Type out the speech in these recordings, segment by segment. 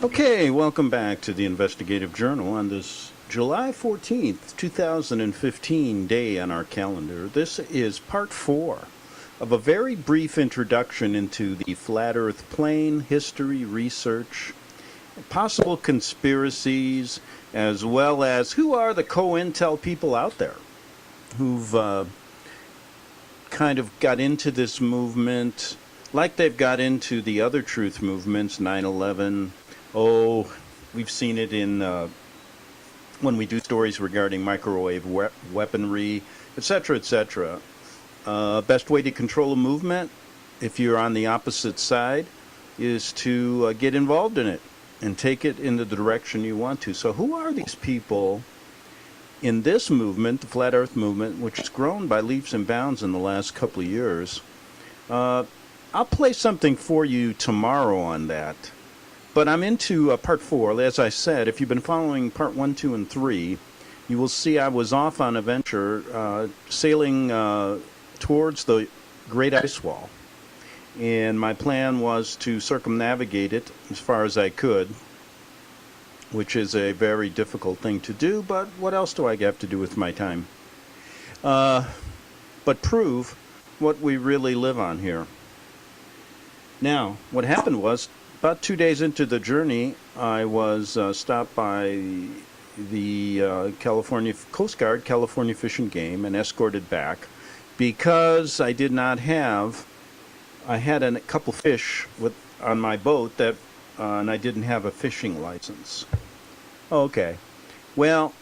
Okay, welcome back to the Investigative Journal on this July 14th, 2015 day on our calendar. This is part 4 of a very brief introduction into the flat earth plane, history, research, possible conspiracies, as well as who are the co-intel people out there who've kind of got into this movement like they've got into the other truth movements, 9/11. Oh, we've seen it in when we do stories regarding microwave weaponry, etc., etc. Best way to control a movement, if you're on the opposite side, is to get involved in it and take it in the direction you want to. So who are these people in this movement, the Flat Earth movement, which has grown by leaps and bounds in the last couple of years? I'll play something for you tomorrow on that. But I'm into part 4. As I said, if you've been following part 1, 2, and 3, you will see I was off on a venture sailing towards the Great Ice Wall. And my plan was to circumnavigate it as far as I could, which is a very difficult thing to do, but what else do I have to do with my time? But prove what we really live on here. Now, what happened was, about 2 days into the journey, I was stopped by the California Coast Guard, California Fish and Game, and escorted back because I did not have. I had a couple fish on my boat that, and I didn't have a fishing license. Okay, well,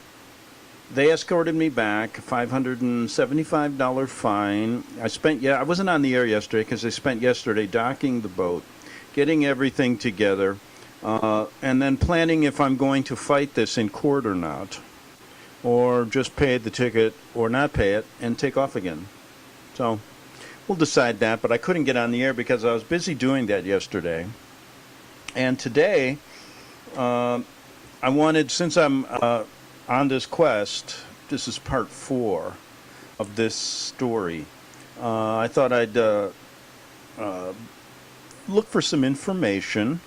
they escorted me back. $575 fine. I wasn't on the air yesterday because I spent yesterday docking the boat, getting everything together, and then planning if I'm going to fight this in court or not, or just pay the ticket or not pay it and take off again. So we'll decide that, but I couldn't get on the air because I was busy doing that yesterday. And today, I wanted, since I'm on this quest, this is part 4 of this story, I thought I'd look for some information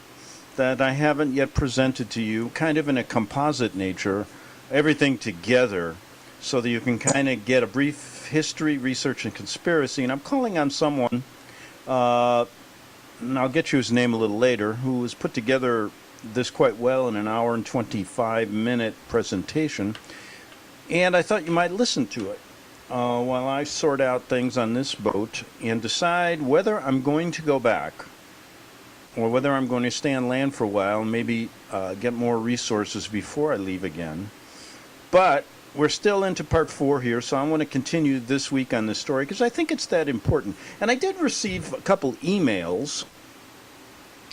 that I haven't yet presented to you, kind of in a composite nature, everything together, so that you can kind of get a brief history, research, and conspiracy. And I'm calling on someone, and I'll get you his name a little later, who has put together this quite well in an hour and 25-minute presentation. And I thought you might listen to it while I sort out things on this boat and decide whether I'm going to go back or whether I'm going to stay on land for a while and maybe get more resources before I leave again. But we're still into part 4 here, so I want to continue this week on this story because I think it's that important. And I did receive a couple emails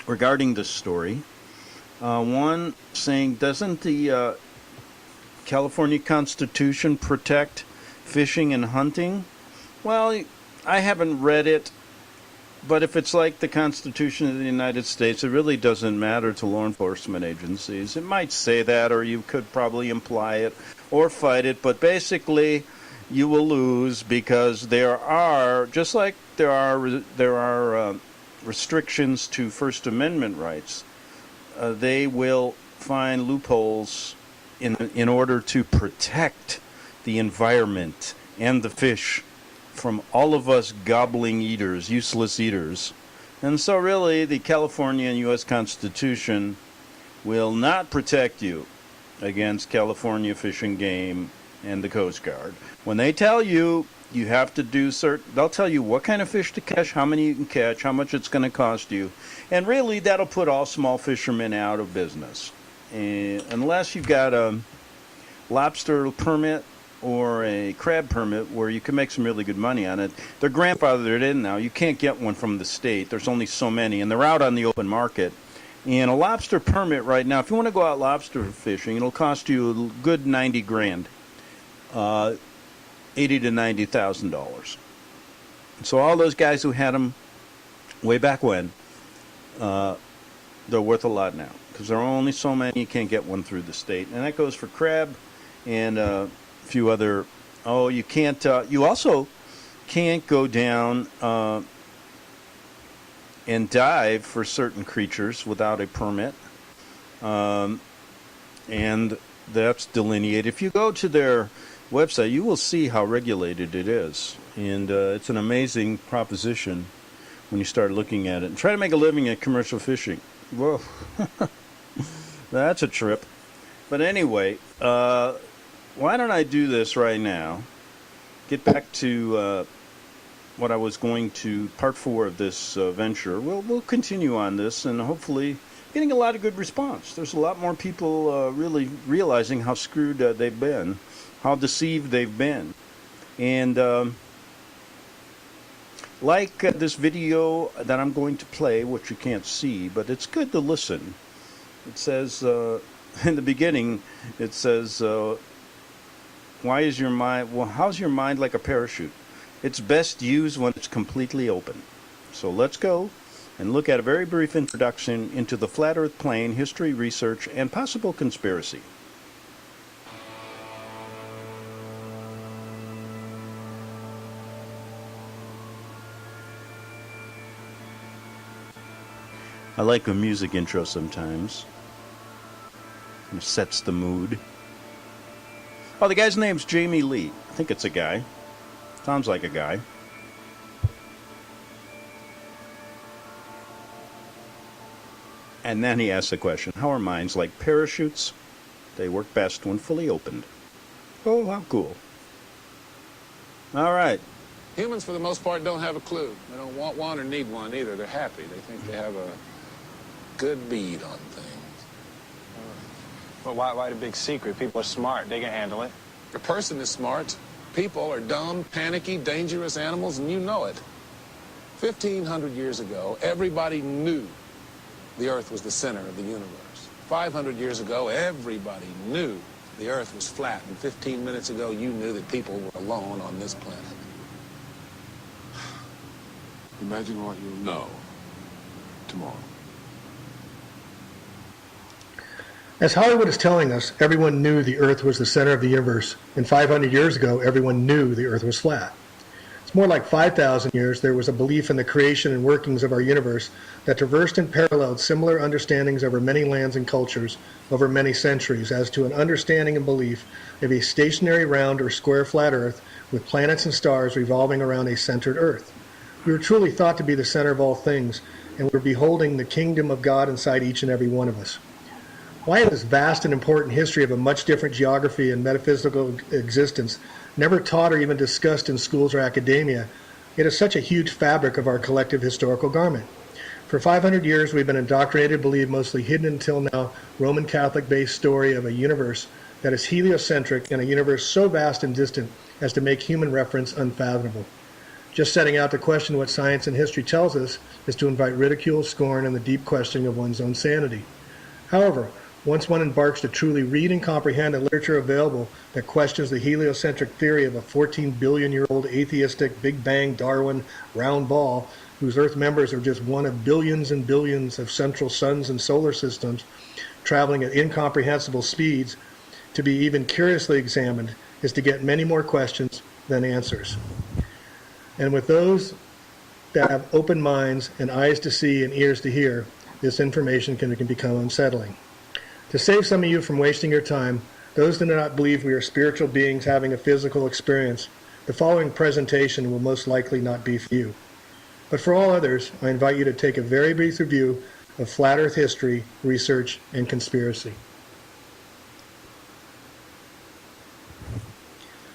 regarding this story. One saying, doesn't the California Constitution protect fishing and hunting? Well, I haven't read it. But if it's like the Constitution of the United States, it really doesn't matter to law enforcement agencies. It might say that, or you could probably imply it or fight it, but basically you will lose because there are, just like there are restrictions to First Amendment rights, they will find loopholes in order to protect the environment and the fish from all of us gobbling eaters, useless eaters. And so really the California and U.S. Constitution will not protect you against California Fish and Game and the Coast Guard. When they tell you you have to do they'll tell you what kind of fish to catch, how many you can catch, how much it's going to cost you. And really that'll put all small fishermen out of business. And unless you've got a lobster permit or a crab permit where you can make some really good money on it. They're grandfathered in now. You can't get one from the state. There's only so many, and they're out on the open market. And a lobster permit right now, if you want to go out lobster fishing, it'll cost you a good $90,000, $80,000 to $90,000. So all those guys who had them way back when, they're worth a lot now because there are only so many. You can't get one through the state, and that goes for crab and few other. You can't. You also can't go down and dive for certain creatures without a permit. And that's delineated. If you go to their website, you will see how regulated it is. And it's an amazing proposition when you start looking at it. And try to make a living at commercial fishing. Whoa. That's a trip. But anyway, why don't I do this right now? Get back to what I was going to, part 4 of this venture. We'll continue on this, and hopefully getting a lot of good response. There's a lot more people really realizing how screwed they've been, how deceived they've been. And like this video that I'm going to play, which you can't see, but it's good to listen. It says, in the beginning, it says, why is your mind, well, how's your mind like a parachute? It's best used when it's completely open. So let's go and look at a very brief introduction into the flat earth plane, history, research, and possible conspiracy. I like a music intro sometimes. It sets the mood. Oh, the guy's name's Jamie Lee. I think it's a guy. Sounds like a guy. And then he asks the question, how are minds like parachutes? They work best when fully opened. Oh, how cool. All right. Humans, for the most part, don't have a clue. They don't want one or need one either. They're happy. They think they have a good bead on things. But why the big secret? People are smart. They can handle it. A person is smart. People are dumb, panicky, dangerous animals, and you know it. 1,500 years ago, everybody knew the Earth was the center of the universe. 500 years ago, everybody knew the Earth was flat. And 15 minutes ago, you knew that people were alone on this planet. Imagine what you'll know tomorrow. As Hollywood is telling us, everyone knew the Earth was the center of the universe, and 500 years ago, everyone knew the Earth was flat. It's more like 5,000 years there was a belief in the creation and workings of our universe that traversed and paralleled similar understandings over many lands and cultures over many centuries as to an understanding and belief of a stationary round or square flat Earth with planets and stars revolving around a centered Earth. We were truly thought to be the center of all things, and we were beholding the kingdom of God inside each and every one of us. Why in this vast and important history of a much different geography and metaphysical existence, never taught or even discussed in schools or academia, it is such a huge fabric of our collective historical garment? For 500 years, we've been indoctrinated to believe mostly hidden until now Roman Catholic-based story of a universe that is heliocentric and a universe so vast and distant as to make human reference unfathomable. Just setting out to question what science and history tells us is to invite ridicule, scorn, and the deep questioning of one's own sanity. However, once one embarks to truly read and comprehend the literature available that questions the heliocentric theory of a 14 billion-year-old atheistic Big Bang Darwin round ball, whose Earth members are just one of billions and billions of central suns and solar systems traveling at incomprehensible speeds, to be even curiously examined is to get many more questions than answers. And with those that have open minds and eyes to see and ears to hear, this information can become unsettling. To save some of you from wasting your time, those that do not believe we are spiritual beings having a physical experience, the following presentation will most likely not be for you. But for all others, I invite you to take a very brief review of flat Earth history, research, and conspiracy.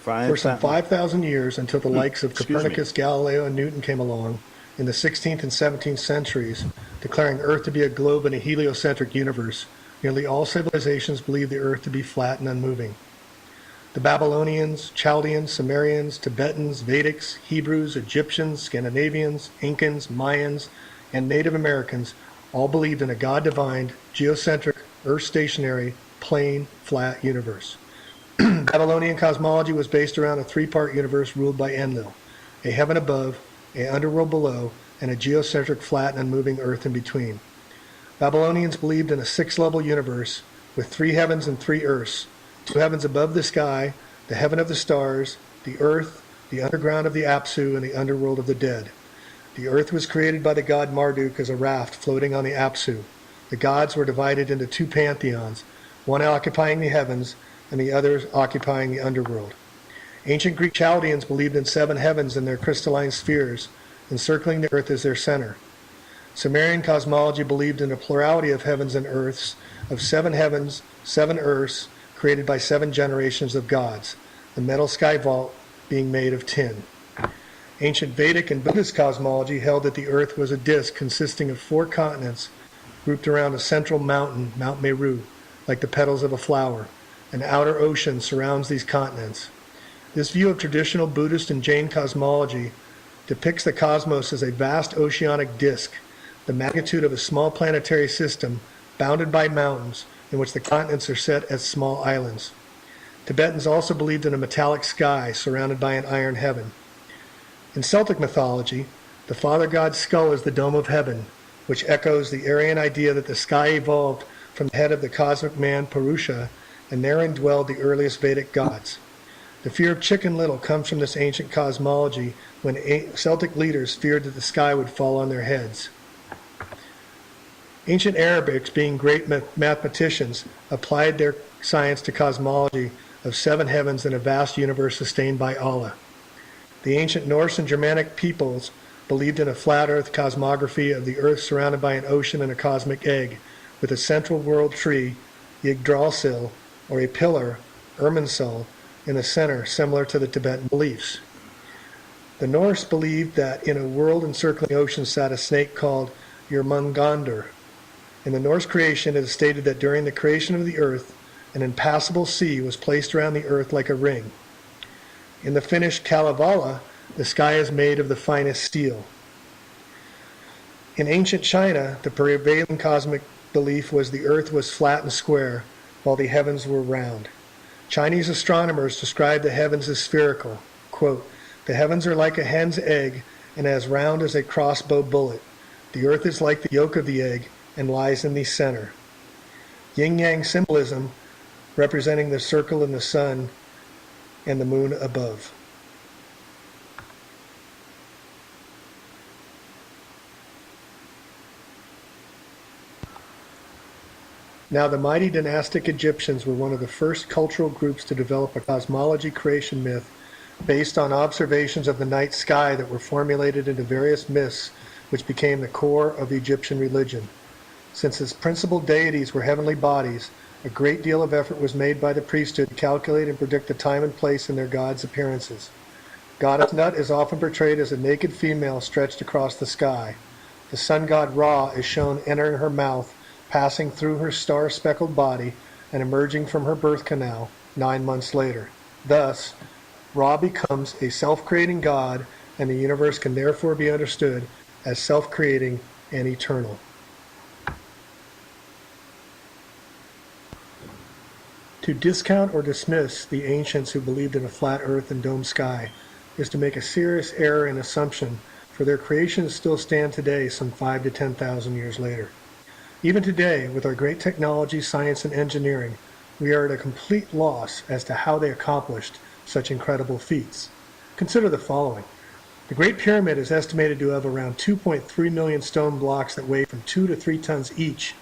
For some 5,000 years, until the likes of Copernicus, Galileo, and Newton came along in the 16th and 17th centuries, declaring Earth to be a globe in a heliocentric universe, nearly all civilizations believed the Earth to be flat and unmoving. The Babylonians, Chaldeans, Sumerians, Tibetans, Vedics, Hebrews, Egyptians, Scandinavians, Incans, Mayans, and Native Americans all believed in a God-divined, geocentric, Earth-stationary, plane, flat universe. Babylonian cosmology was based around a three-part universe ruled by Enlil, a heaven above, an underworld below, and a geocentric, flat, and unmoving Earth in between. Babylonians believed in a six-level universe with 3 heavens and 3 earths, 2 heavens above the sky, the heaven of the stars, the earth, the underground of the Apsu, and the underworld of the dead. The earth was created by the god Marduk as a raft floating on the Apsu. the gods were divided into two pantheons, one occupying the heavens and the other occupying the underworld. Ancient Greek Chaldeans believed in seven heavens and their crystalline spheres, encircling the earth as their center. Sumerian cosmology believed in a plurality of heavens and earths, of seven heavens, seven earths, created by seven generations of gods, the metal sky vault being made of tin. Ancient Vedic and Buddhist cosmology held that the earth was a disk consisting of four continents grouped around a central mountain, Mount Meru, like the petals of a flower. An outer ocean surrounds these continents. This view of traditional Buddhist and Jain cosmology depicts the cosmos as a vast oceanic disk, the magnitude of a small planetary system bounded by mountains in which the continents are set as small islands. Tibetans also believed in a metallic sky surrounded by an iron heaven. In Celtic mythology, the father god's skull is the dome of heaven, which echoes the Aryan idea that the sky evolved from the head of the cosmic man Purusha, and therein dwelled the earliest Vedic gods. The fear of Chicken Little comes from this ancient cosmology when Celtic leaders feared that the sky would fall on their heads. Ancient Arabics, being great mathematicians, applied their science to cosmology of seven heavens and a vast universe sustained by Allah. The ancient Norse and Germanic peoples believed in a flat earth cosmography of the earth surrounded by an ocean and a cosmic egg, with a central world tree, Yggdrasil, or a pillar, Irminsul, in the center, similar to the Tibetan beliefs. The Norse believed that in a world encircling ocean sat a snake called Jormungandr. In the Norse creation, it is stated that during the creation of the earth, an impassable sea was placed around the earth like a ring. In the Finnish Kalevala, the sky is made of the finest steel. In ancient China, the prevailing cosmic belief was the earth was flat and square, while the heavens were round. Chinese astronomers describe the heavens as spherical. Quote, "The heavens are like a hen's egg and as round as a crossbow bullet. The earth is like the yolk of the egg and lies in the center." Yin-yang symbolism representing the circle in the sun and the moon above. Now, the mighty dynastic Egyptians were one of the first cultural groups to develop a cosmology creation myth based on observations of the night sky that were formulated into various myths which became the core of the Egyptian religion. Since its principal deities were heavenly bodies, a great deal of effort was made by the priesthood to calculate and predict the time and place in their gods' appearances. Goddess Nut is often portrayed as a naked female stretched across the sky. The sun god Ra is shown entering her mouth, passing through her star-speckled body, and emerging from her birth canal 9 months later. Thus, Ra becomes a self-creating god, and the universe can therefore be understood as self-creating and eternal. To discount or dismiss the ancients who believed in a flat earth and domed sky is to make a serious error in assumption, for their creations still stand today some 5,000 to 10,000 years later. Even today, with our great technology, science, and engineering, we are at a complete loss as to how they accomplished such incredible feats. Consider the following. The Great Pyramid is estimated to have around 2.3 million stone blocks that weigh from 2 to 3 tons each,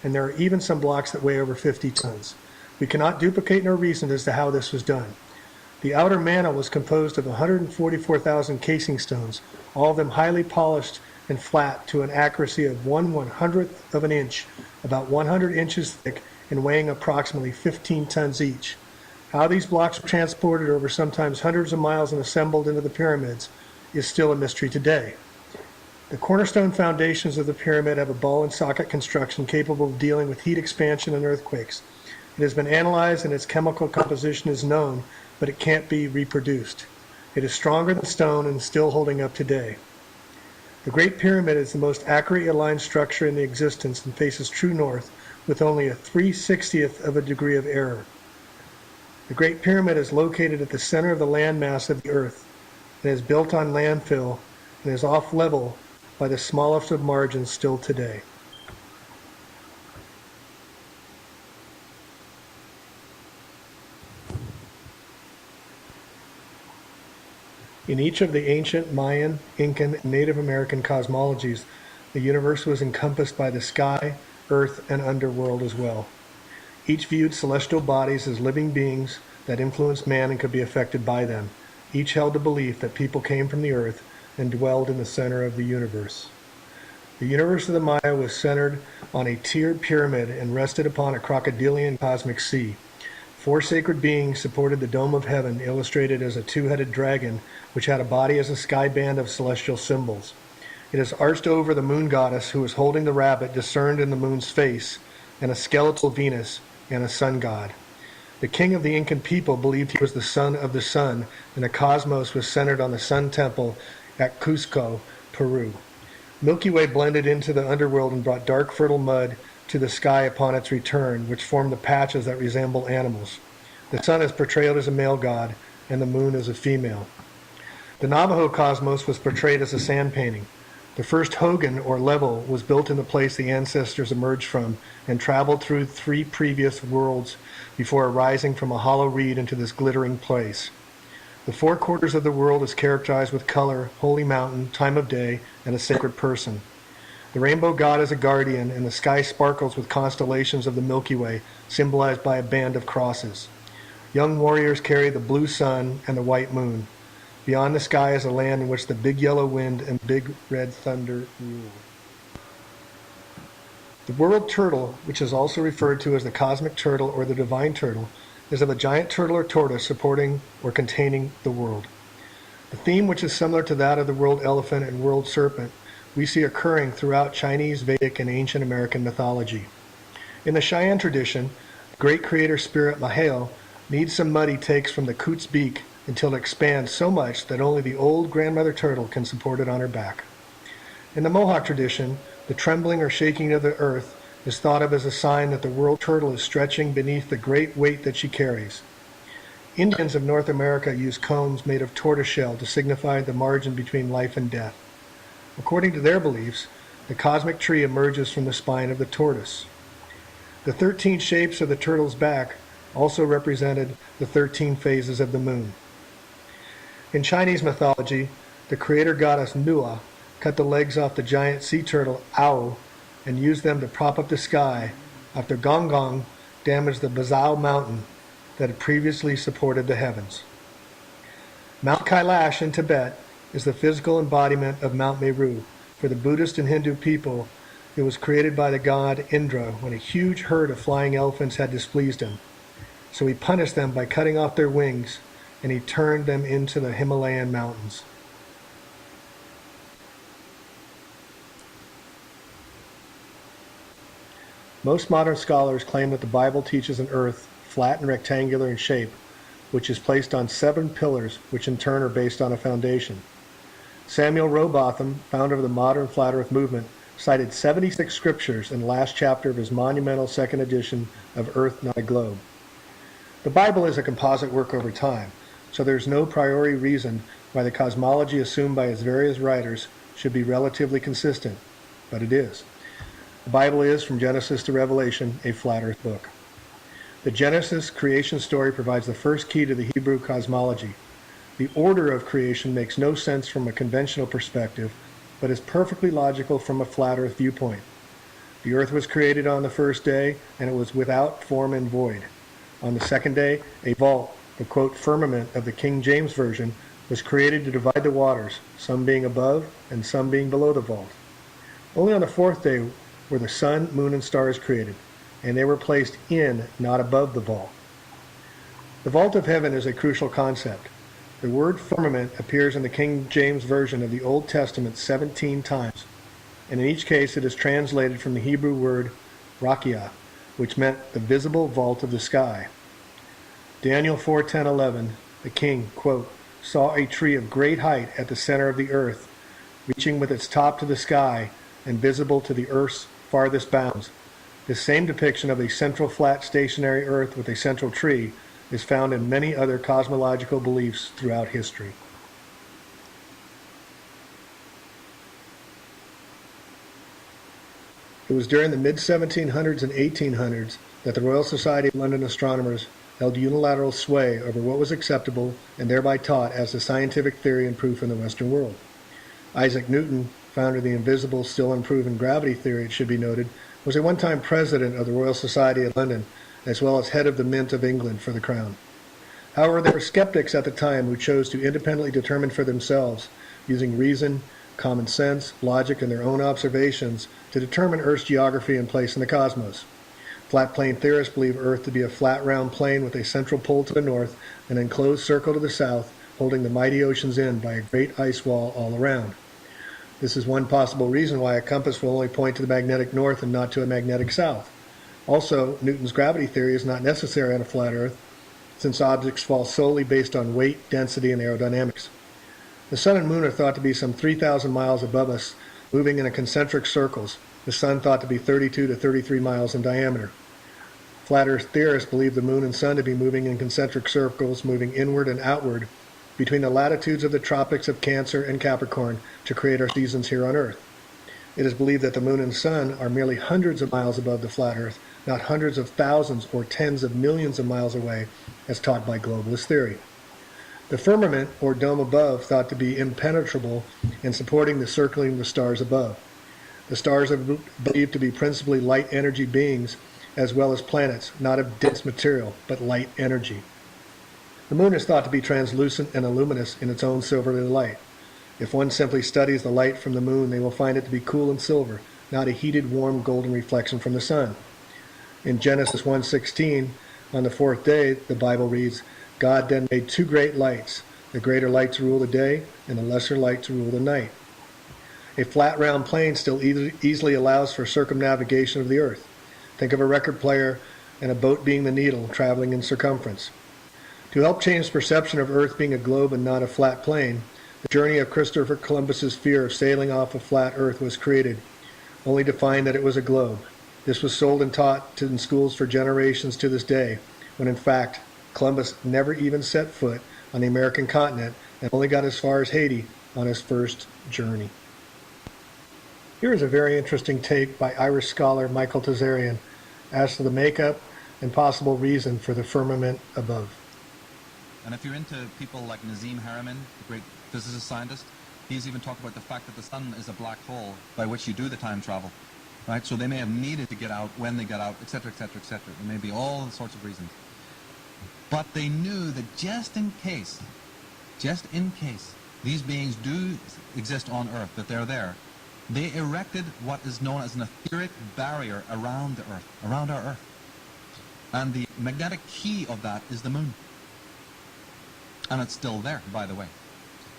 and there are even some blocks that weigh over 50 tons. We cannot duplicate nor reason as to how this was done. The outer mantle was composed of 144,000 casing stones, all of them highly polished and flat to an accuracy of 1/100th of an inch, about 100 inches thick and weighing approximately 15 tons each. How these blocks were transported over sometimes hundreds of miles and assembled into the pyramids is still a mystery today. The cornerstone foundations of the pyramid have a ball and socket construction capable of dealing with heat expansion and earthquakes. It has been analyzed and its chemical composition is known, but it can't be reproduced. It is stronger than stone and still holding up today. The Great Pyramid is the most accurately aligned structure in the existence and faces true north with only a 3/60th of a degree of error. The Great Pyramid is located at the center of the landmass of the earth and is built on landfill and is off level by the smallest of margins still today. In each of the ancient Mayan, Incan, and Native American cosmologies, the universe was encompassed by the sky, earth, and underworld as well. Each viewed celestial bodies as living beings that influenced man and could be affected by them. Each held the belief that people came from the earth and dwelled in the center of the universe. The universe of the Maya was centered on a tiered pyramid and rested upon a crocodilian cosmic sea. 4 sacred beings supported the dome of heaven, illustrated as a 2-headed dragon, which had a body as a sky band of celestial symbols. It is arched over the moon goddess, who is holding the rabbit discerned in the moon's face, and a skeletal Venus, and a sun god. The king of the Incan people believed he was the son of the sun, and the cosmos was centered on the Sun Temple at Cusco, Peru. Milky Way blended into the underworld and brought dark, fertile mud to the sky upon its return, which formed the patches that resemble animals. The sun is portrayed as a male god, and the moon as a female. The Navajo cosmos was portrayed as a sand painting. The first hogan, or level, was built in the place the ancestors emerged from and traveled through 3 previous worlds before arising from a hollow reed into this glittering place. The 4 quarters of the world is characterized with color, holy mountain, time of day, and a sacred person. The rainbow god is a guardian, and the sky sparkles with constellations of the Milky Way, symbolized by a band of crosses. Young warriors carry the blue sun and the white moon. Beyond the sky is a land in which the big yellow wind and big red thunder rule. The world turtle, which is also referred to as the cosmic turtle or the divine turtle, is of a giant turtle or tortoise supporting or containing the world. The theme, which is similar to that of the world elephant and world serpent, we see occurring throughout Chinese, Vedic, and ancient American mythology. In the Cheyenne tradition, the great creator spirit Maheo needs some mud he takes from the coot's beak until it expands so much that only the old grandmother turtle can support it on her back. In the Mohawk tradition, the trembling or shaking of the earth is thought of as a sign that the world turtle is stretching beneath the great weight that she carries. Indians of North America use combs made of tortoiseshell to signify the margin between life and death. According to their beliefs, the cosmic tree emerges from the spine of the tortoise. The 13 shapes of the turtle's back also represented the 13 phases of the moon. In Chinese mythology, the creator goddess Nua cut the legs off the giant sea turtle Ao and used them to prop up the sky after Gong Gong damaged the Bazao mountain that had previously supported the heavens. Mount Kailash in Tibet is the physical embodiment of Mount Meru. For the Buddhist and Hindu people, it was created by the god Indra when a huge herd of flying elephants had displeased him. So he punished them by cutting off their wings, and he turned them into the Himalayan mountains. Most modern scholars claim that the Bible teaches an earth flat and rectangular in shape, which is placed on 7 pillars, which in turn are based on a foundation. Samuel Rowbotham, founder of the modern flat earth movement, cited 76 scriptures in the last chapter of his monumental second edition of Earth, Not a Globe. The Bible is a composite work over time, so there is no priori reason why the cosmology assumed by its various writers should be relatively consistent, but it is. The Bible is, from Genesis to Revelation, a flat earth book. The Genesis creation story provides the first key to the Hebrew cosmology. The order of creation makes no sense from a conventional perspective, but is perfectly logical from a flat earth viewpoint. The earth was created on the first day, and it was without form and void. On the second day, a vault, the quote firmament of the King James Version, was created to divide the waters, some being above and some being below the vault. Only on the fourth day were the sun, moon, and stars created, and they were placed in, not above the vault. The vault of heaven is a crucial concept. The word firmament appears in the King James Version of the Old Testament 17 times, and in each case it is translated from the Hebrew word rakia, which meant the visible vault of the sky. Daniel 4:10-11, the king, quote, saw a tree of great height at the center of the earth, reaching with its top to the sky and visible to the earth's farthest bounds. This same depiction of a central flat stationary earth with a central tree is found in many other cosmological beliefs throughout history. It was during the mid-1700s and 1800s that the Royal Society of London Astronomers held unilateral sway over what was acceptable and thereby taught as the scientific theory and proof in the Western world. Isaac Newton, founder of the invisible, still unproven gravity theory, it should be noted, was a one-time president of the Royal Society of London, as well as head of the Mint of England for the Crown. However, there were skeptics at the time who chose to independently determine for themselves, using reason, common sense, logic, and their own observations, to determine Earth's geography and place in the cosmos. Flat plane theorists believe Earth to be a flat, round plane with a central pole to the north, an enclosed circle to the south, holding the mighty oceans in by a great ice wall all around. This is one possible reason why a compass will only point to the magnetic north and not to a magnetic south. Also, Newton's gravity theory is not necessary on a flat Earth, since objects fall solely based on weight, density, and aerodynamics. The Sun and Moon are thought to be some 3,000 miles above us, moving in concentric circles, the Sun thought to be 32 to 33 miles in diameter. Flat Earth theorists believe the Moon and Sun to be moving in concentric circles, moving inward and outward between the latitudes of the tropics of Cancer and Capricorn to create our seasons here on Earth. It is believed that the Moon and Sun are merely hundreds of miles above the flat Earth, not hundreds of thousands or tens of millions of miles away, as taught by globalist theory. The firmament, or dome above, thought to be impenetrable and supporting the circling of the stars above. The stars are believed to be principally light energy beings, as well as planets, not of dense material, but light energy. The Moon is thought to be translucent and luminous in its own silvery light. If one simply studies the light from the Moon, they will find it to be cool and silver, not a heated, warm, golden reflection from the Sun. In Genesis 1:16, on the fourth day, the Bible reads, God then made two great lights, the greater light to rule the day, and the lesser light to rule the night. A flat, round plane still easily allows for circumnavigation of the Earth. Think of a record player and a boat being the needle, traveling in circumference. To help change perception of Earth being a globe and not a flat plane, the journey of Christopher Columbus's fear of sailing off a flat Earth was created, only to find that it was a globe. This was sold and taught in schools for generations to this day, when in fact, Columbus never even set foot on the American continent and only got as far as Haiti on his first journey. Here is a very interesting take by Irish scholar Michael Tazarian as to the makeup and possible reason for the firmament above. And if you're into people like Nazim Haramein, the great physicist scientist, he's even talked about the fact that the sun is a black hole by which you do the time travel. Right? So they may have needed to get out when they got out, etc., etc., etc. There may be all sorts of reasons. But they knew that just in case these beings do exist on Earth, that they're there, they erected what is known as an etheric barrier around the Earth, around our Earth. And the magnetic key of that is the Moon. And it's still there, by the way.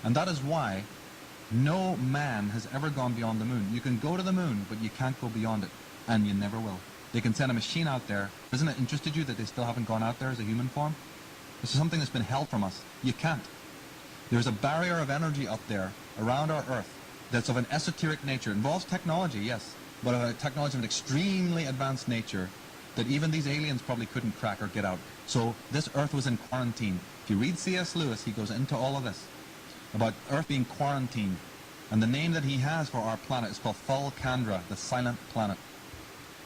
And that is why no man has ever gone beyond the Moon. You can go to the Moon, but you can't go beyond it, and you never will. They can send a machine out there. Doesn't it interest you that they still haven't gone out there as a human form? This is something that's been held from us. You can't. There's a barrier of energy up there around our Earth that's of an esoteric nature. It involves technology, yes, but a technology of an extremely advanced nature that even these aliens probably couldn't crack or get out. So this Earth was in quarantine. If you read C.S. Lewis, he goes into all of this about Earth being quarantined. And the name that he has for our planet is called Fulcandra, the silent planet.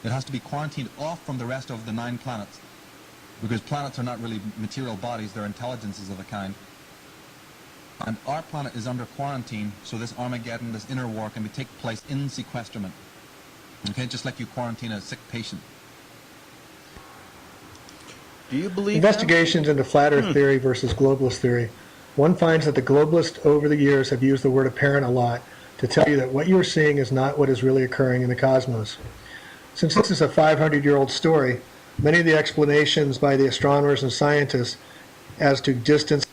It has to be quarantined off from the rest of the 9 planets, because planets are not really material bodies, they're intelligences of a kind. And our planet is under quarantine, so this Armageddon, this inner war, can take place in sequestrament. Okay, just like you quarantine a sick patient. Do you believe Investigations into flat Earth theory versus globalist theory. One finds that the globalists over the years have used the word apparent a lot to tell you that what you are seeing is not what is really occurring in the cosmos. Since this is a 500-year-old story, many of the explanations by the astronomers and scientists as to distance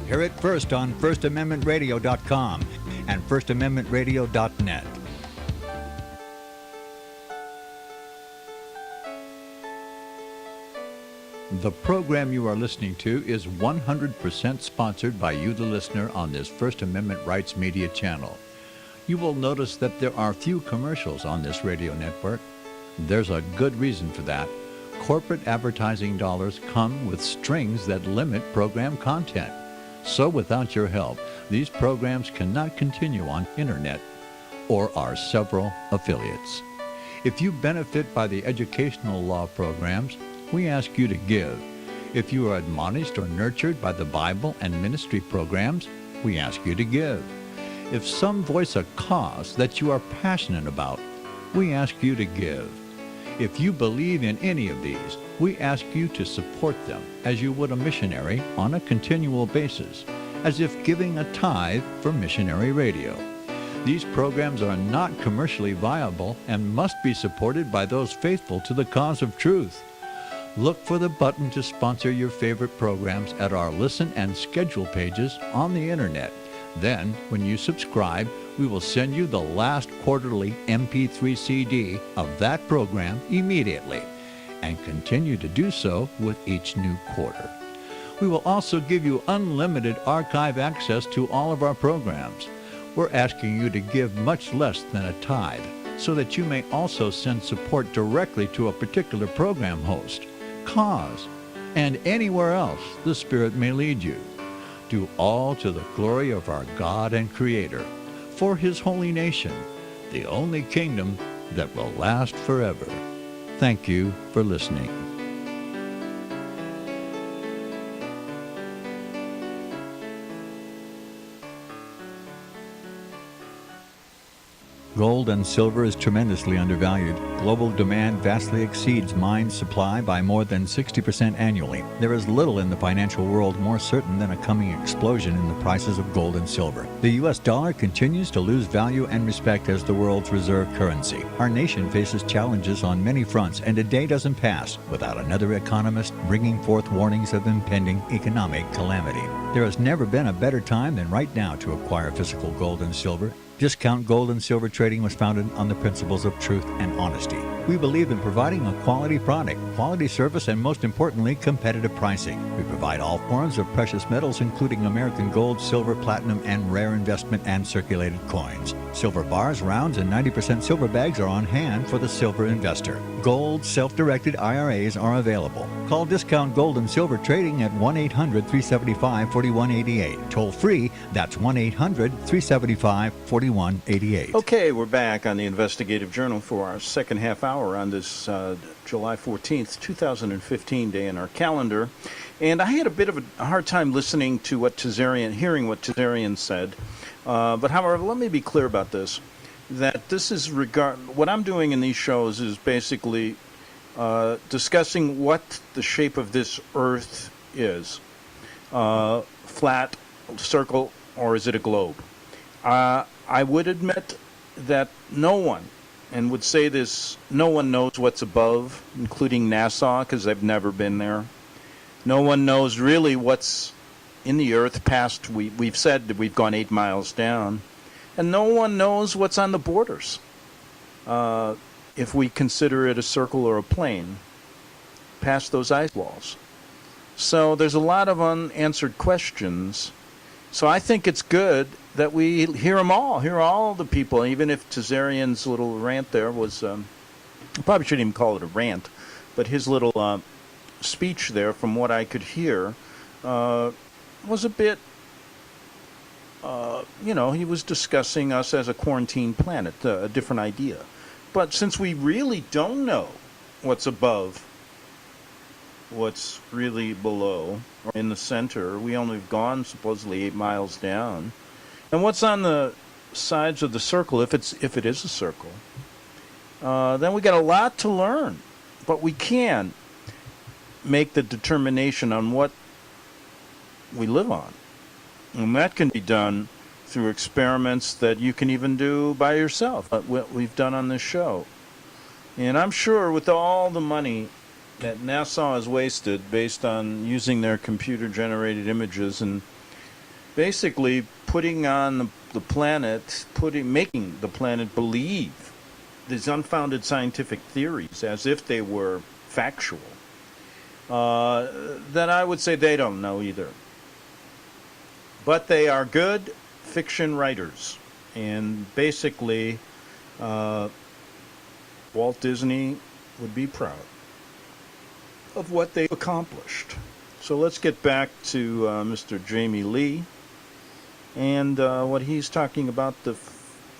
Hear it first on FirstAmendmentRadio.com and FirstAmendmentRadio.net. The program you are listening to is 100% sponsored by you, the listener, on this First Amendment Rights Media channel. You will notice that there are few commercials on this radio network. There's a good reason for that. Corporate advertising dollars come with strings that limit program content. So without your help, these programs cannot continue on internet or our several affiliates. If you benefit by the educational law programs, we ask you to give. If you are admonished or nurtured by the Bible and ministry programs, we ask you to give. If some voice a cause that you are passionate about, we ask you to give. If you believe in any of these, we ask you to support them as you would a missionary on a continual basis, as if giving a tithe for missionary radio. These programs are not commercially viable and must be supported by those faithful to the cause of truth. Look for the button to sponsor your favorite programs at our listen and schedule pages on the internet. Then, when you subscribe, we will send you the last quarterly MP3 CD of that program immediately, and continue to do so with each new quarter. We will also give you unlimited archive access to all of our programs. We're asking you to give much less than a tithe, so that you may also send support directly to a particular program host, cause, and anywhere else the Spirit may lead you. Do all to the glory of our God and Creator, for His holy nation, the only kingdom that will last forever. Thank you for listening. Gold and silver is tremendously undervalued. Global demand vastly exceeds mine supply by more than 60% annually. There is little in the financial world more certain than a coming explosion in the prices of gold and silver. The U.S. dollar continues to lose value and respect as the world's reserve currency. Our nation faces challenges on many fronts, and a day doesn't pass without another economist bringing forth warnings of impending economic calamity. There has never been a better time than right now to acquire physical gold and silver. Discount Gold and Silver Trading was founded on the principles of truth and honesty. We believe in providing a quality product, quality service, and most importantly, competitive pricing. We provide all forms of precious metals, including American gold, silver, platinum, and rare investment and circulated coins. Silver bars, rounds, and 90% silver bags are on hand for the silver investor. Gold self-directed IRAs are available. Call Discount Gold and Silver Trading at 1-800-375-4188. Toll free, that's 1-800-375-4188. Okay, we're back on the Investigative Journal for our second half hour on this July 14th, 2015 day in our calendar. And I had a bit of a hard time listening to hearing what Tazarian said. But however, let me be clear about this, that this is what I'm doing in these shows is basically discussing what the shape of this earth is. Flat, circle, or is it a globe? I would admit that no one knows what's above, including NASA, because I've never been there. No one knows really what's in the earth past, we've said that we've gone 8 miles down. And no one knows what's on the borders, if we consider it a circle or a plane, past those ice walls. So there's a lot of unanswered questions. So I think it's good that we hear all the people, even if Tazarian's little rant there was, I probably shouldn't even call it a rant, but his little speech there, from what I could hear, was a bit, he was discussing us as a quarantine planet, a different idea. But since we really don't know what's above, what's really below, or in the center, we only have gone supposedly 8 miles down. And what's on the sides of the circle, if it is a circle, then we got a lot to learn. But we can make the determination on what we live on. And that can be done through experiments that you can even do by yourself, what we've done on this show. And I'm sure with all the money that NASA has wasted based on using their computer-generated images and basically putting on the planet, making the planet believe these unfounded scientific theories as if they were factual, then I would say they don't know either. But they are good fiction writers, and basically Walt Disney would be proud of what they've accomplished. So let's get back to Mr. Jamie Lee and what he's talking about, the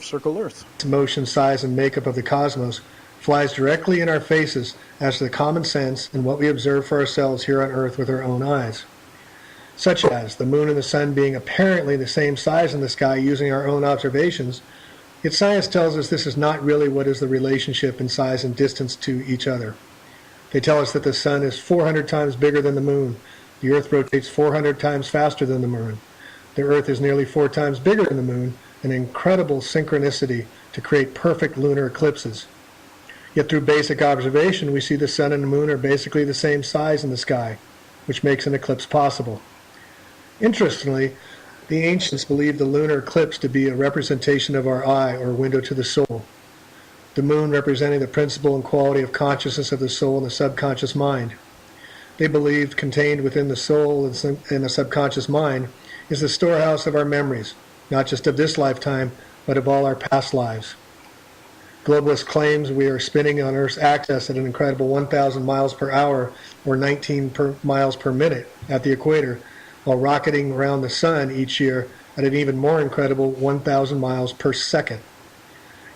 circle Earth. Motion, size, and makeup of the cosmos flies directly in our faces as to the common sense and what we observe for ourselves here on Earth with our own eyes, such as the moon and the sun being apparently the same size in the sky using our own observations. Yet science tells us this is not really what is the relationship in size and distance to each other. They tell us that the sun is 400 times bigger than the moon. The Earth rotates 400 times faster than the moon. The Earth is nearly 4 times bigger than the moon, an incredible synchronicity to create perfect lunar eclipses. Yet through basic observation, we see the sun and the moon are basically the same size in the sky, which makes an eclipse possible. Interestingly, the ancients believed the lunar eclipse to be a representation of our eye, or window to the soul. The moon representing the principle and quality of consciousness of the soul and the subconscious mind. They believed contained within the soul and the subconscious mind is the storehouse of our memories, not just of this lifetime, but of all our past lives. Globalist claims we are spinning on Earth's axis at an incredible 1,000 miles per hour, or 19 miles per minute at the equator, while rocketing around the sun each year at an even more incredible 1,000 miles per second.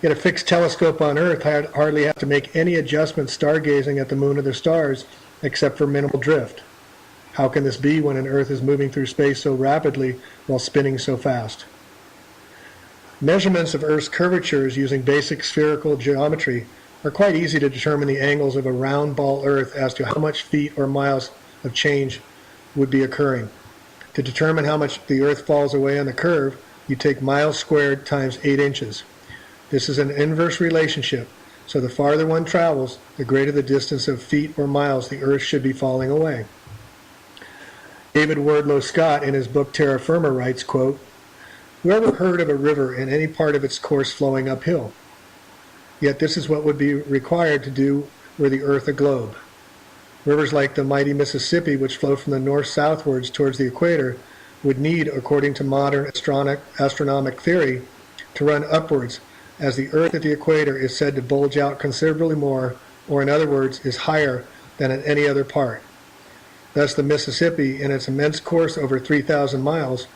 Yet a fixed telescope on Earth hardly have to make any adjustments stargazing at the moon or the stars, except for minimal drift. How can this be when an Earth is moving through space so rapidly while spinning so fast? Measurements of Earth's curvatures using basic spherical geometry are quite easy to determine the angles of a round ball Earth as to how much feet or miles of change would be occurring. To determine how much the Earth falls away on the curve, you take miles squared times 8 inches. This is an inverse relationship, so the farther one travels, the greater the distance of feet or miles the Earth should be falling away. David Wardlow Scott, in his book Terra Firma, writes, quote, "Whoever heard of a river in any part of its course flowing uphill? Yet this is what would be required to do were the Earth a globe. Rivers like the mighty Mississippi, which flow from the north southwards towards the equator, would need, according to modern astronomic theory, to run upwards, as the Earth at the equator is said to bulge out considerably more, or in other words, is higher than at any other part. Thus the Mississippi, in its immense course over 3,000 miles,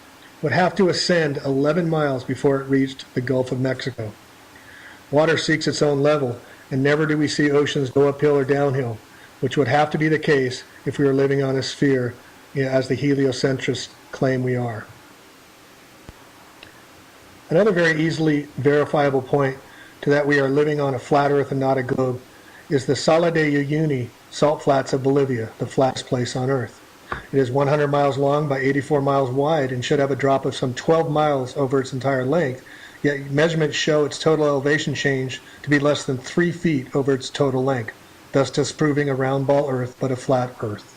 would have to ascend 11 miles before it reached the Gulf of Mexico. Water seeks its own level, and never do we see oceans go uphill or downhill, which would have to be the case if we were living on a sphere, as the heliocentrists claim we are." Another very easily verifiable point to that we are living on a flat Earth and not a globe is the Sala de Uyuni salt flats of Bolivia, the flattest place on Earth. It is 100 miles long by 84 miles wide and should have a drop of some 12 miles over its entire length, yet measurements show its total elevation change to be less than 3 feet over its total length, thus disproving a round ball Earth but a flat Earth.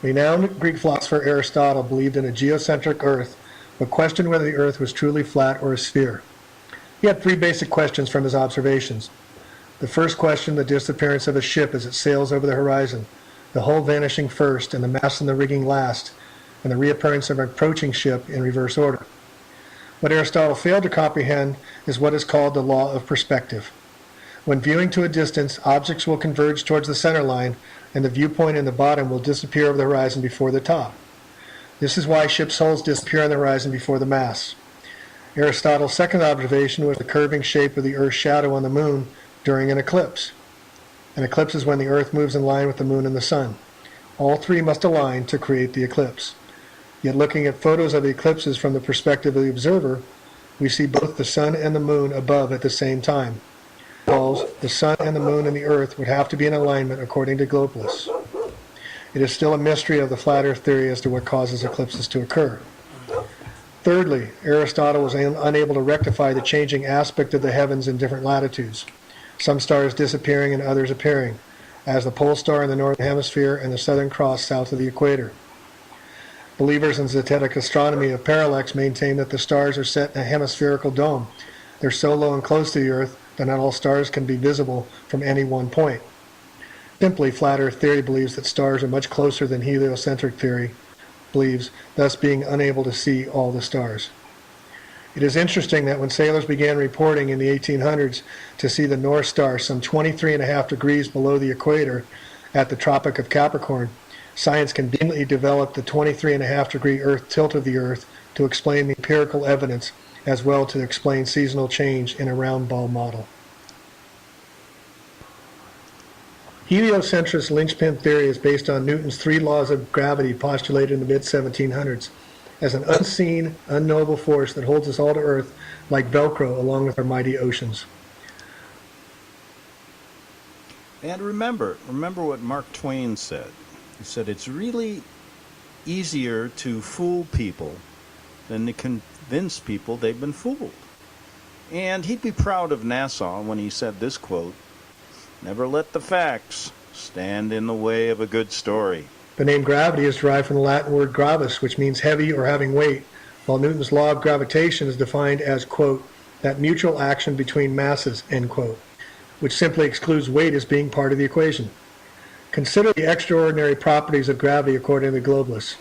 Renowned Greek philosopher Aristotle believed in a geocentric Earth, but questioned whether the Earth was truly flat or a sphere. He had 3 basic questions from his observations. The first question, the disappearance of a ship as it sails over the horizon, the hull vanishing first and the mast and the rigging last, and the reappearance of an approaching ship in reverse order. What Aristotle failed to comprehend is what is called the law of perspective. When viewing to a distance, objects will converge towards the center line, and the viewpoint in the bottom will disappear over the horizon before the top. This is why ships' hulls disappear on the horizon before the masts. Aristotle's second observation was the curving shape of the Earth's shadow on the moon during an eclipse. An eclipse is when the Earth moves in line with the moon and the sun. All 3 must align to create the eclipse. Yet looking at photos of the eclipses from the perspective of the observer, we see both the sun and the moon above at the same time. The sun and the moon and the Earth would have to be in alignment according to globalists. It is still a mystery of the flat Earth theory as to what causes eclipses to occur. Thirdly, Aristotle was unable to rectify the changing aspect of the heavens in different latitudes, some stars disappearing and others appearing, as the pole star in the northern hemisphere and the southern cross south of the equator. Believers in zetetic astronomy of parallax maintain that the stars are set in a hemispherical dome. They're so low and close to the Earth that not all stars can be visible from any one point. Simply, flat Earth theory believes that stars are much closer than heliocentric theory believes, thus being unable to see all the stars. It is interesting that when sailors began reporting in the 1800s to see the North Star some 23.5 degrees below the equator at the Tropic of Capricorn, science conveniently developed the 23.5 degree Earth tilt of the Earth to explain the empirical evidence as well to explain seasonal change in a round ball model. Heliocentrist linchpin theory is based on Newton's 3 laws of gravity postulated in the mid-1700s as an unseen, unknowable force that holds us all to Earth like Velcro along with our mighty oceans. And remember what Mark Twain said. He said, it's really easier to fool people than to convince people they've been fooled. And he'd be proud of Nassau when he said this quote, "Never let the facts stand in the way of a good story." The name gravity is derived from the Latin word gravis, which means heavy or having weight, while Newton's law of gravitation is defined as, quote, that mutual action between masses, end quote, which simply excludes weight as being part of the equation. Consider the extraordinary properties of gravity according to the globalists.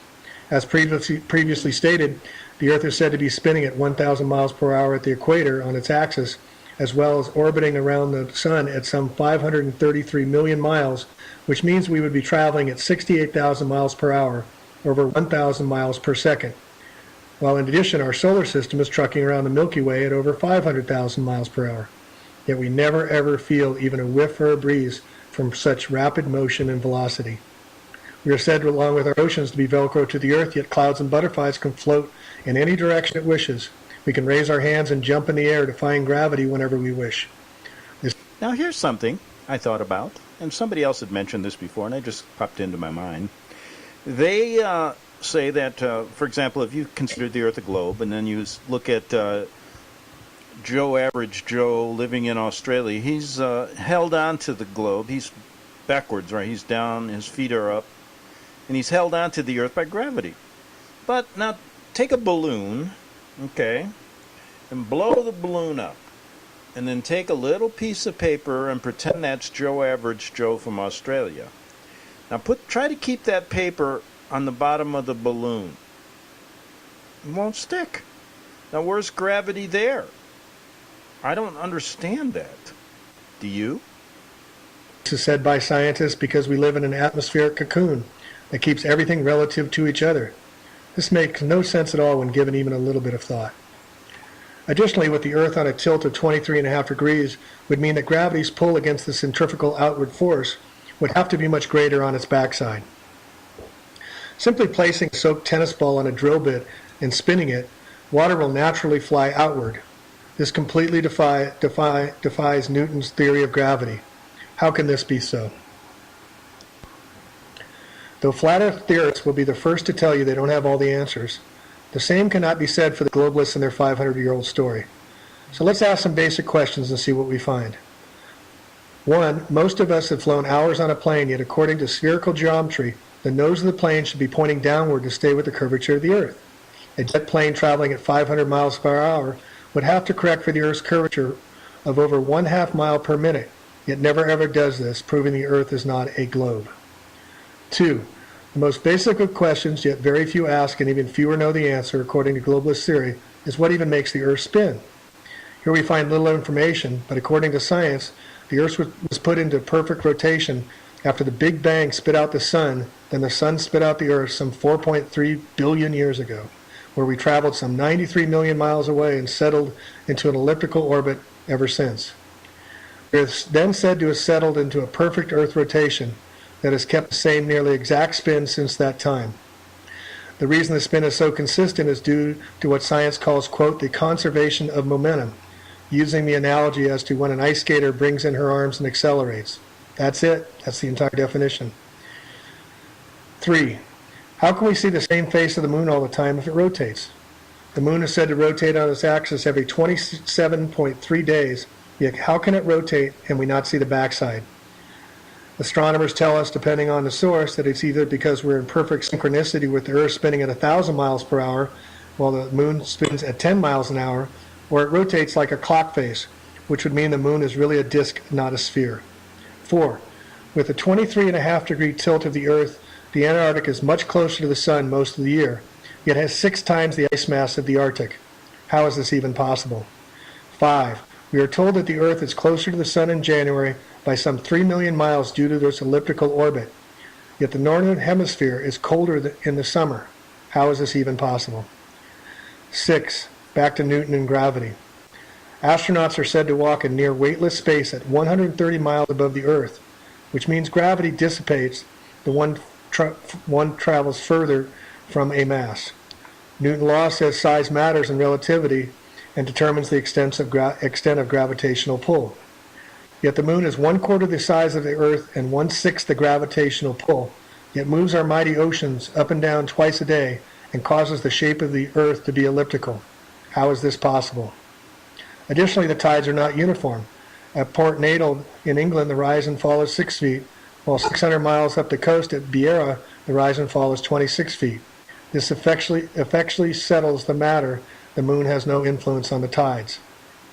As previously stated, the Earth is said to be spinning at 1,000 miles per hour at the equator on its axis, as well as orbiting around the sun at some 533 million miles, which means we would be traveling at 68,000 miles per hour, or over 1,000 miles per second. While in addition, our solar system is trucking around the Milky Way at over 500,000 miles per hour. Yet we never ever feel even a whiff or a breeze from such rapid motion and velocity. We are said, along with our oceans, to be Velcro to the Earth, yet clouds and butterflies can float in any direction it wishes. We can raise our hands and jump in the air, defying gravity whenever we wish. Now here's something I thought about, and somebody else had mentioned this before, and it just popped into my mind. They say that, for example, if you consider the Earth a globe, and then you look at Average Joe living in Australia, he's held on to the globe. He's backwards, right? He's down, his feet are up, and he's held on to the Earth by gravity. But now take a balloon, okay, and blow the balloon up, and then take a little piece of paper and pretend that's Average Joe from Australia. Now try to keep that paper on the bottom of the balloon. It won't stick. Now where's gravity there? I don't understand that. Do you? This is said by scientists because we live in an atmospheric cocoon that keeps everything relative to each other. This makes no sense at all when given even a little bit of thought. Additionally, with the Earth on a tilt of 23.5 degrees would mean that gravity's pull against the centrifugal outward force would have to be much greater on its backside. Simply placing a soaked tennis ball on a drill bit and spinning it, water will naturally fly outward. This completely defies Newton's theory of gravity. How can this be so? Though flat earth theorists will be the first to tell you they don't have all the answers, the same cannot be said for the globalists and their 500-year-old story. So let's ask some basic questions and see what we find. 1. Most of us have flown hours on a plane, yet according to spherical geometry, the nose of the plane should be pointing downward to stay with the curvature of the Earth. A jet plane traveling at 500 miles per hour would have to correct for the Earth's curvature of over 1/2 mile per minute, yet never ever does this, proving the Earth is not a globe. 2. The most basic of questions, yet very few ask and even fewer know the answer, according to globalist theory, is what even makes the Earth spin? Here we find little information, but according to science, the Earth was put into perfect rotation after the Big Bang spit out the Sun, then the Sun spit out the Earth some 4.3 billion years ago, where we traveled some 93 million miles away and settled into an elliptical orbit ever since. We are then said to have settled into a perfect Earth rotation that has kept the same nearly exact spin since that time. The reason the spin is so consistent is due to what science calls, quote, the conservation of momentum, using the analogy as to when an ice skater brings in her arms and accelerates. That's it. That's the entire definition. 3. How can we see the same face of the moon all the time if it rotates? The moon is said to rotate on its axis every 27.3 days, yet how can it rotate and we not see the backside? Astronomers tell us, depending on the source, that it's either because we're in perfect synchronicity with the Earth spinning at 1,000 miles per hour while the moon spins at 10 miles an hour, or it rotates like a clock face, which would mean the moon is really a disk, not a sphere. 4. With a 23.5 degree tilt of the Earth, the Antarctic is much closer to the sun most of the year, yet has 6 times the ice mass of the Arctic. How is this even possible? 5. We are told that the Earth is closer to the sun in January by some 3 million miles due to its elliptical orbit, yet the northern hemisphere is colder in the summer. How is this even possible? 6. Back to Newton and gravity. Astronauts are said to walk in near weightless space at 130 miles above the Earth. which means gravity dissipates the one travels further from a mass. Newton's law says size matters in relativity and determines the extent of gravitational pull. Yet the moon is 1/4 the size of the Earth and 1/6 the gravitational pull, yet moves our mighty oceans up and down twice a day and causes the shape of the Earth to be elliptical. How is this possible? Additionally, the tides are not uniform. At Port Natal in England, the rise and fall is 6 feet, while 600 miles up the coast at Beira, the rise and fall is 26 feet. This effectually settles the matter. The moon has no influence on the tides.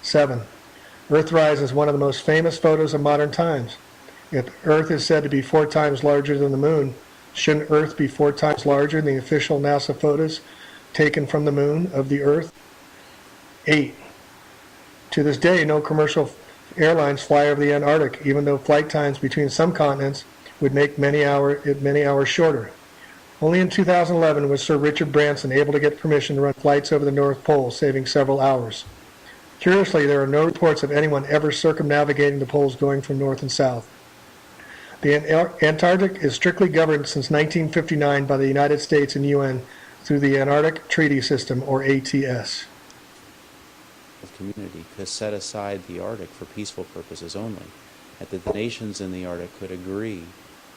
7. Earthrise is one of the most famous photos of modern times. If Earth is said to be 4 times larger than the moon, shouldn't Earth be 4 times larger than the official NASA photos taken from the moon of the Earth? 8. To this day, no commercial airlines fly over the Antarctic, even though flight times between some continents would make many hours shorter. Only in 2011 was Sir Richard Branson able to get permission to run flights over the North Pole, saving several hours. Curiously, there are no reports of anyone ever circumnavigating the poles going from north and south. The Antarctic is strictly governed since 1959 by the United States and UN through the Antarctic Treaty System, or ATS. The community could set aside the Arctic for peaceful purposes only, and that the nations in the Arctic could agree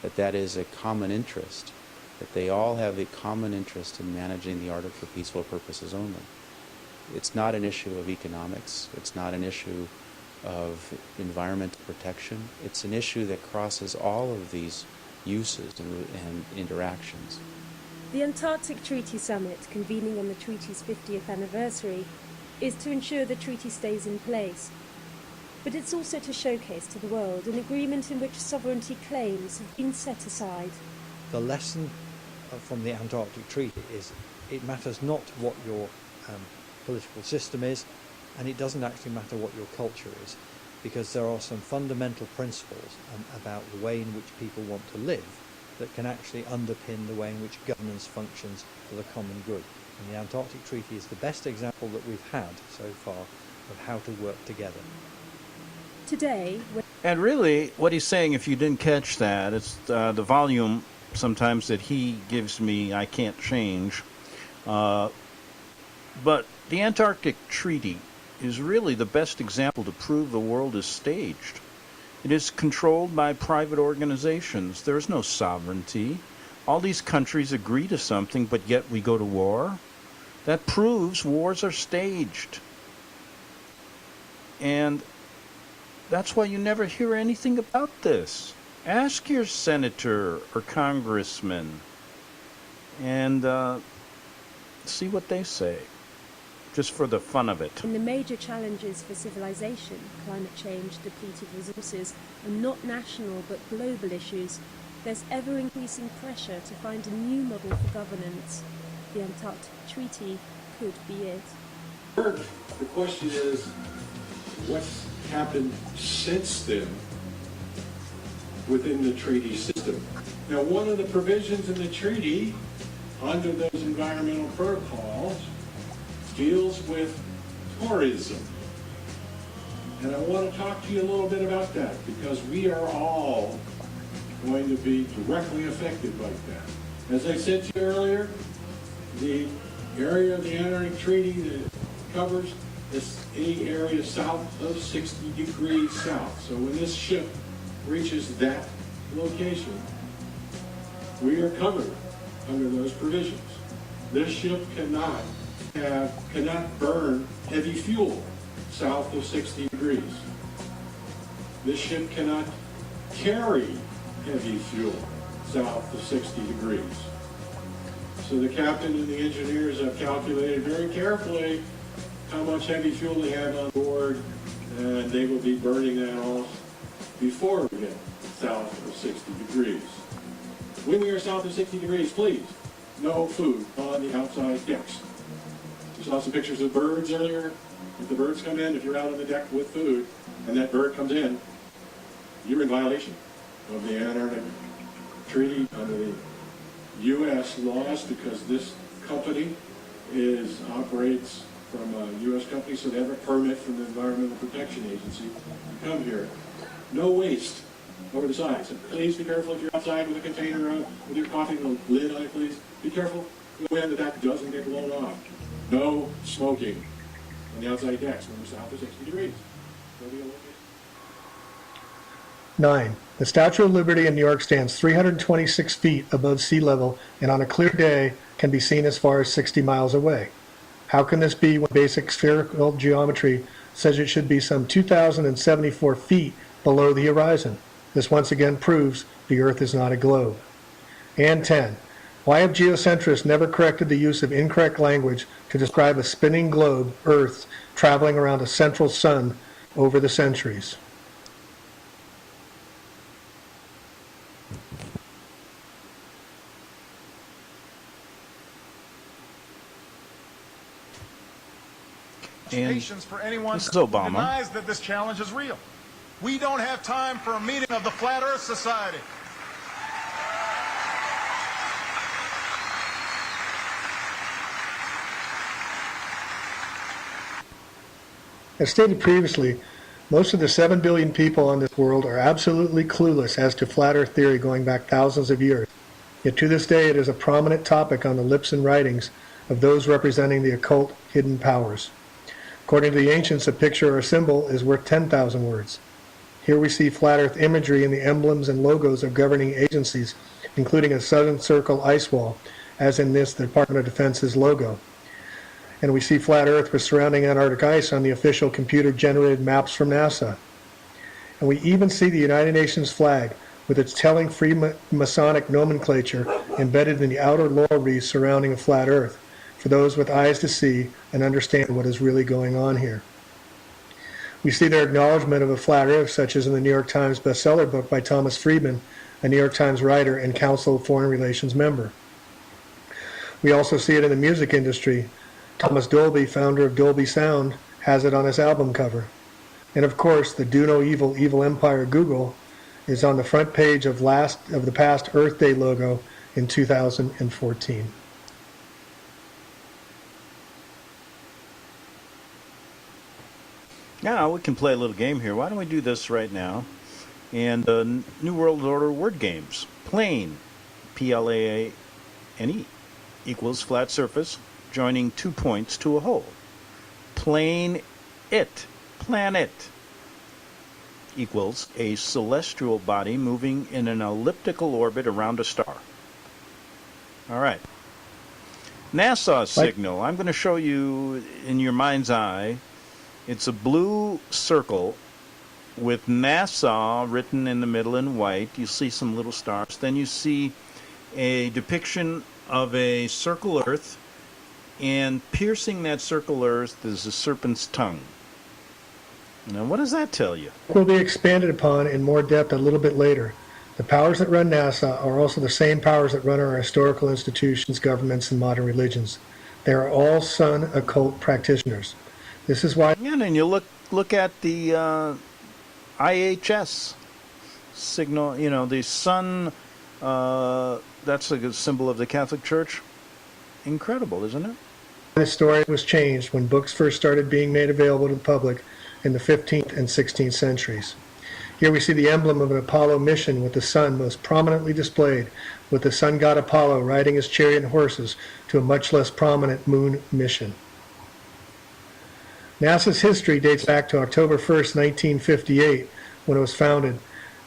that that is a common interest, that they all have a common interest in managing the Arctic for peaceful purposes only. It's not an issue of economics. It's not an issue of environmental protection. It's an issue that crosses all of these uses and interactions. The Antarctic Treaty Summit, convening on the treaty's 50th anniversary, is to ensure the treaty stays in place. But it's also to showcase to the world an agreement in which sovereignty claims have been set aside. The lesson from the Antarctic Treaty is it matters not what your political system is, and it doesn't actually matter what your culture is, because there are some fundamental principles about the way in which people want to live that can actually underpin the way in which governance functions for the common good. And the Antarctic Treaty is the best example that we've had so far of how to work together. Today, and really, what he's saying, if you didn't catch that, it's the volume sometimes that he gives me I can't change. But the Antarctic Treaty is really the best example to prove the world is staged. It is controlled by private organizations. There is no sovereignty. All these countries agree to something, but yet we go to war. That proves wars are staged. And that's why you never hear anything about this. Ask your senator or congressman and see what they say, just for the fun of it. in the major challenges for civilization, climate change, depleted resources, and not national but global issues, there's ever-increasing pressure to find a new model for governance. The Antarctic Treaty could be it. The question is, what's happened since then within the treaty system? Now, one of the provisions in the treaty under those environmental protocols deals with tourism. And I want to talk to you a little bit about that, because we are all going to be directly affected by that. As I said to you earlier, the area of the Antarctic Treaty that covers is any area south of 60 degrees south. So when this ship reaches that location, we are covered under those provisions. This ship cannot burn heavy fuel south of 60 degrees. This ship cannot carry heavy fuel south of 60 degrees. So the captain and the engineers have calculated very carefully how much heavy fuel they have on board, and they will be burning that off before we get south of 60 degrees. When we are south of 60 degrees, please, no food on the outside decks. You saw some pictures of birds earlier. If the birds come in, if you're out on the deck with food, and that bird comes in, you're in violation of the Antarctic Treaty under the U.S. laws, because this company operates from a U.S. company, so they have a permit from the Environmental Protection Agency to come here. No waste over the sides. So please be careful if you're outside with a container with your coffee lid on it, please. Be careful the wind that doesn't get blown off. No smoking on the outside decks when we're south of 60 degrees. 9. The Statue of Liberty in New York stands 326 feet above sea level and on a clear day can be seen as far as 60 miles away. How can this be when basic spherical geometry says it should be some 2,074 feet below the horizon? This once again proves the Earth is not a globe. And 10. Why have geocentrists never corrected the use of incorrect language to describe a spinning globe, Earth, traveling around a central sun over the centuries? And for anyone this is who Obama. denies that this challenge is real. We don't have time for a meeting of the Flat Earth Society. As stated previously, most of the 7 billion people on this world are absolutely clueless as to flat earth theory going back thousands of years. Yet to this day it is a prominent topic on the lips and writings of those representing the occult hidden powers. According to the ancients, a picture or a symbol is worth 10,000 words. Here we see flat earth imagery in the emblems and logos of governing agencies, including a Southern Circle ice wall, as in this, the Department of Defense's logo. And we see flat earth with surrounding Antarctic ice on the official computer-generated maps from NASA. And we even see the United Nations flag with its telling Freemasonic nomenclature embedded in the outer laurel wreath surrounding a flat earth, for those with eyes to see and understand what is really going on here. We see their acknowledgement of a flat earth, such as in the New York Times bestseller book by Thomas Friedman, a New York Times writer and Council of Foreign Relations member. We also see it in the music industry. Thomas Dolby, founder of Dolby Sound, has it on his album cover. And of course, the Do No Evil, Evil Empire Google is on the front page of the past Earth Day logo in 2014. Now we can play a little game here. Why don't we do this right now? And New World Order word games. Plane, P-L-A-N-E, equals flat surface, joining 2 points to a hole. Plane it, planet, equals a celestial body moving in an elliptical orbit around a star. All right. NASA signal. I'm going to show you in your mind's eye. It's a blue circle with NASA written in the middle in white. You see some little stars. Then you see a depiction of a circle Earth, and piercing that circle Earth is a serpent's tongue. Now, what does that tell you? It will be expanded upon in more depth a little bit later. The powers that run NASA are also the same powers that run our historical institutions, governments, and modern religions. They are all sun occult practitioners. This is why... Yeah, and you look at the IHS signal, you know, the sun, that's a good symbol of the Catholic Church. Incredible, isn't it? The story was changed when books first started being made available to the public in the 15th and 16th centuries. Here we see the emblem of an Apollo mission with the sun most prominently displayed, with the sun god Apollo riding his chariot and horses to a much less prominent moon mission. NASA's history dates back to October 1st, 1958, when it was founded,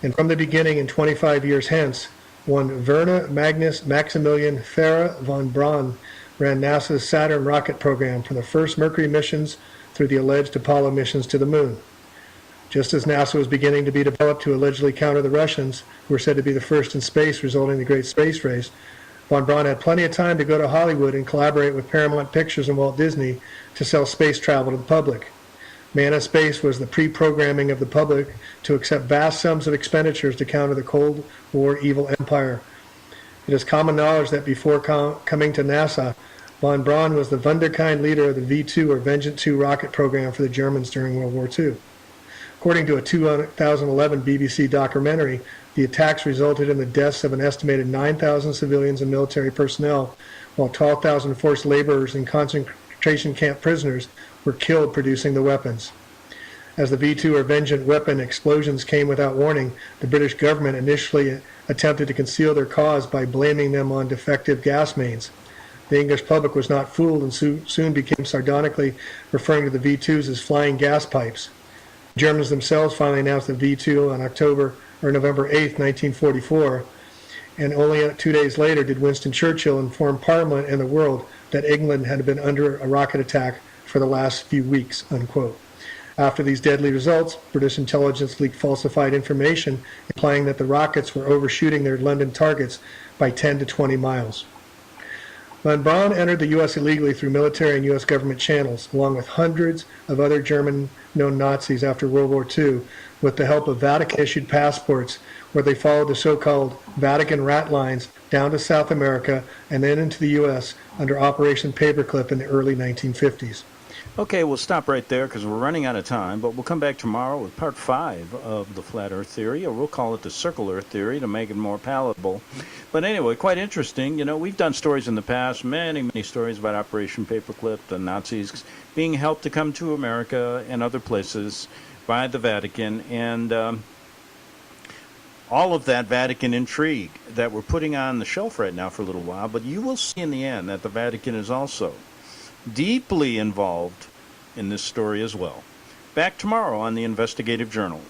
and from the beginning and 25 years hence, one Werner Magnus Maximilian Farah von Braun ran NASA's Saturn rocket program from the first Mercury missions through the alleged Apollo missions to the moon. Just as NASA was beginning to be developed to allegedly counter the Russians, who were said to be the first in space, resulting in the Great Space Race, von Braun had plenty of time to go to Hollywood and collaborate with Paramount Pictures and Walt Disney to sell space travel to the public. Man in Space was the pre-programming of the public to accept vast sums of expenditures to counter the Cold War evil empire. It is common knowledge that before coming to NASA, von Braun was the wunderkind leader of the V-2 or Vengeance 2 rocket program for the Germans during World War II. According to a 2011 BBC documentary, the attacks resulted in the deaths of an estimated 9,000 civilians and military personnel, while 12,000 forced laborers and concentration camp prisoners were killed producing the weapons. As the V2 or vengeance weapon explosions came without warning, the British government initially attempted to conceal their cause by blaming them on defective gas mains. The English public was not fooled and soon became sardonically referring to the V2s as flying gas pipes. The Germans themselves finally announced the V2 on November 8, 1944, and only 2 days later did Winston Churchill inform Parliament and the world that England had been under a rocket attack for the last few weeks, unquote. After these deadly results, British intelligence leaked falsified information implying that the rockets were overshooting their London targets by 10 to 20 miles. Von Braun entered the U.S. illegally through military and U.S. government channels, along with hundreds of other German-known Nazis after World War II, with the help of Vatican-issued passports, where they followed the so-called Vatican rat lines down to South America and then into the U.S. under Operation Paperclip in the early 1950s. Okay, we'll stop right there because we're running out of time, but we'll come back tomorrow with part 5 of the Flat Earth Theory, or we'll call it the Circle Earth Theory to make it more palatable. But anyway, quite interesting. You know, we've done stories in the past, many stories about Operation Paperclip, the Nazis being helped to come to America and other places by the Vatican, and all of that Vatican intrigue that we're putting on the shelf right now for a little while, but you will see in the end that the Vatican is also deeply involved in this story as well. Back tomorrow on the Investigative Journal.